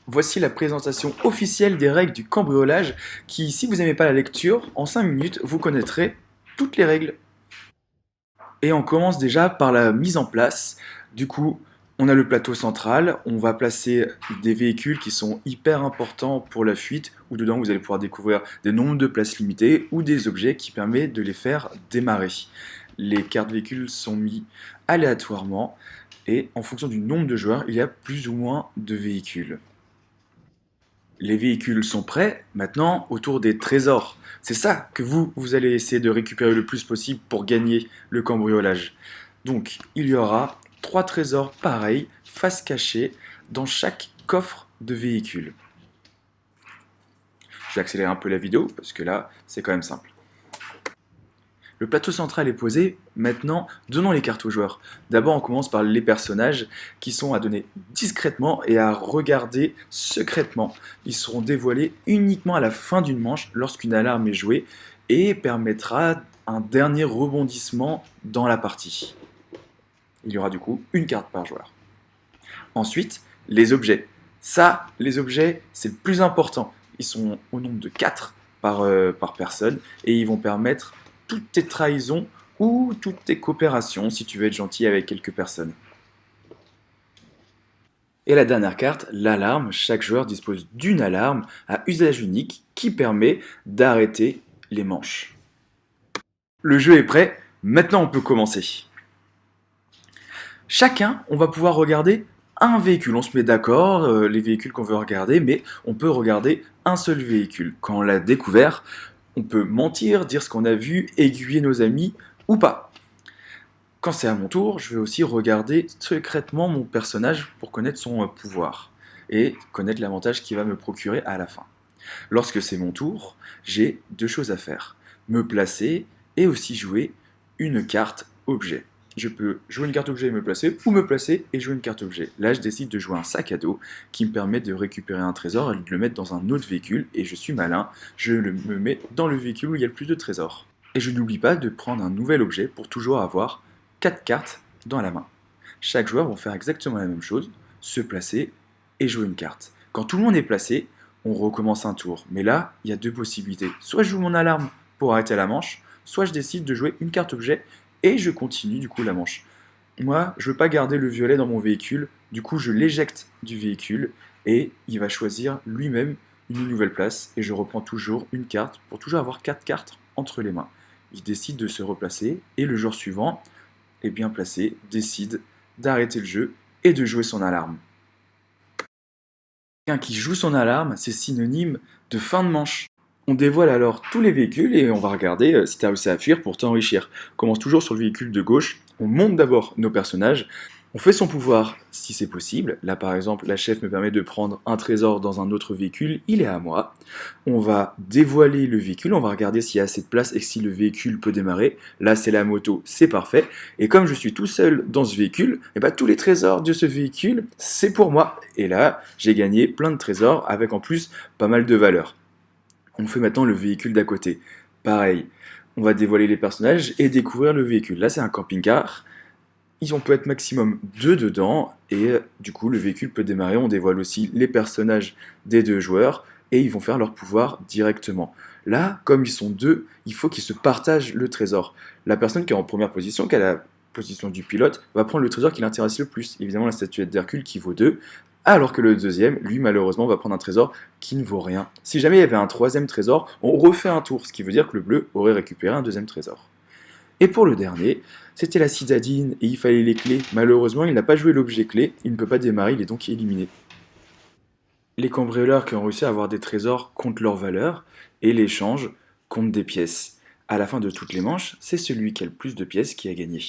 voici la présentation officielle des règles du cambriolage qui, si vous n'aimez pas la lecture, en 5 minutes, vous connaîtrez toutes les règles. Et on commence déjà par la mise en place. Du coup, on a le plateau central, on va placer des véhicules qui sont hyper importants pour la fuite, où dedans vous allez pouvoir découvrir des nombres de places limitées ou des objets qui permettent de les faire démarrer. Les cartes véhicules sont mis aléatoirement et en fonction du nombre de joueurs, il y a plus ou moins de véhicules. Les véhicules sont prêts, maintenant autour des trésors. C'est ça que vous allez essayer de récupérer le plus possible pour gagner le cambriolage. Donc il y aura 3 trésors pareils, face cachée, dans chaque coffre de véhicule. Je vais accélérer un peu la vidéo parce que là c'est quand même simple. Le plateau central est posé, maintenant donnons les cartes aux joueurs. D'abord on commence par les personnages qui sont à donner discrètement et à regarder secrètement. Ils seront dévoilés uniquement à la fin d'une manche lorsqu'une alarme est jouée et permettra un dernier rebondissement dans la partie. Il y aura du coup une carte par joueur. Ensuite, les objets. Ça, les objets, c'est le plus important. Ils sont au nombre de 4 par personne et ils vont permettre toutes tes trahisons ou toutes tes coopérations si tu veux être gentil avec quelques personnes. Et la dernière carte, l'alarme. Chaque joueur dispose d'une alarme à usage unique qui permet d'arrêter les manches. Le jeu est prêt, maintenant on peut commencer. Chacun, on va pouvoir regarder un véhicule. On se met d'accord, les véhicules qu'on veut regarder, mais on peut regarder un seul véhicule. Quand on l'a découvert, on peut mentir, dire ce qu'on a vu, aiguiller nos amis ou pas. Quand c'est à mon tour, je vais aussi regarder secrètement mon personnage pour connaître son pouvoir et connaître l'avantage qu'il va me procurer à la fin. Lorsque c'est mon tour, j'ai 2 choses à faire. Me placer et aussi jouer une carte objet. Je peux jouer une carte objet et me placer, ou me placer et jouer une carte objet. Là, je décide de jouer un sac à dos qui me permet de récupérer un trésor et de le mettre dans un autre véhicule. Et je suis malin, me mets dans le véhicule où il y a le plus de trésors. Et je n'oublie pas de prendre un nouvel objet pour toujours avoir 4 cartes dans la main. Chaque joueur va faire exactement la même chose, se placer et jouer une carte. Quand tout le monde est placé, on recommence un tour. Mais là, il y a 2 possibilités. Soit je joue mon alarme pour arrêter la manche, soit je décide de jouer une carte objet et je continue du coup la manche. Moi, je veux pas garder le violet dans mon véhicule, du coup je l'éjecte du véhicule et il va choisir lui-même une nouvelle place et je reprends toujours une carte pour toujours avoir 4 cartes entre les mains. Il décide de se replacer et le joueur suivant est bien placé, décide d'arrêter le jeu et de jouer son alarme. Quelqu'un qui joue son alarme, c'est synonyme de fin de manche. On dévoile alors tous les véhicules et on va regarder si tu as réussi à fuir pour t'enrichir. On commence toujours sur le véhicule de gauche, on monte d'abord nos personnages, on fait son pouvoir si c'est possible. Là par exemple, la chef me permet de prendre un trésor dans un autre véhicule, il est à moi. On va dévoiler le véhicule, on va regarder s'il y a assez de place et si le véhicule peut démarrer. Là c'est la moto, c'est parfait. Et comme je suis tout seul dans ce véhicule, et tous les trésors de ce véhicule, c'est pour moi. Et là, j'ai gagné plein de trésors avec en plus pas mal de valeur. On fait maintenant le véhicule d'à côté. Pareil, on va dévoiler les personnages et découvrir le véhicule. Là, c'est un camping-car. On peut être maximum 2 dedans et du coup, le véhicule peut démarrer. On dévoile aussi les personnages des 2 joueurs et ils vont faire leur pouvoir directement. Là, comme ils sont 2, il faut qu'ils se partagent le trésor. La personne qui est en première position, qui a la position du pilote, va prendre le trésor qui l'intéresse le plus. Évidemment, la statuette d'Hercule qui vaut 2, alors que le deuxième, lui, malheureusement, va prendre un trésor qui ne vaut rien. Si jamais il y avait un troisième trésor, on refait un tour, ce qui veut dire que le bleu aurait récupéré un deuxième trésor. Et pour le dernier, c'était la citadine et il fallait les clés. Malheureusement, il n'a pas joué l'objet clé, il ne peut pas démarrer, il est donc éliminé. Les cambrioleurs qui ont réussi à avoir des trésors comptent leur valeur et l'échange compte des pièces. À la fin de toutes les manches, c'est celui qui a le plus de pièces qui a gagné.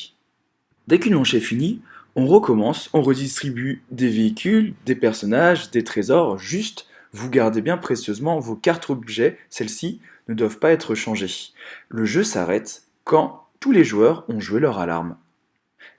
Dès qu'une manche est finie, on recommence, on redistribue des véhicules, des personnages, des trésors, juste vous gardez bien précieusement vos cartes objets, celles-ci ne doivent pas être changées. Le jeu s'arrête quand tous les joueurs ont joué leur alarme.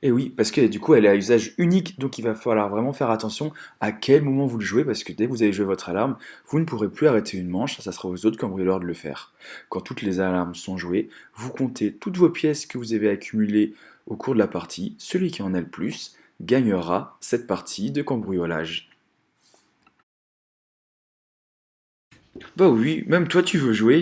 Et oui, parce que du coup elle est à usage unique, donc il va falloir vraiment faire attention à quel moment vous le jouez, parce que dès que vous avez joué votre alarme, vous ne pourrez plus arrêter une manche, ça sera aux autres cambrioleurs de le faire. Quand toutes les alarmes sont jouées, vous comptez toutes vos pièces que vous avez accumulées au cours de la partie, celui qui en a le plus gagnera cette partie de cambriolage. Bah oui, même toi tu veux jouer.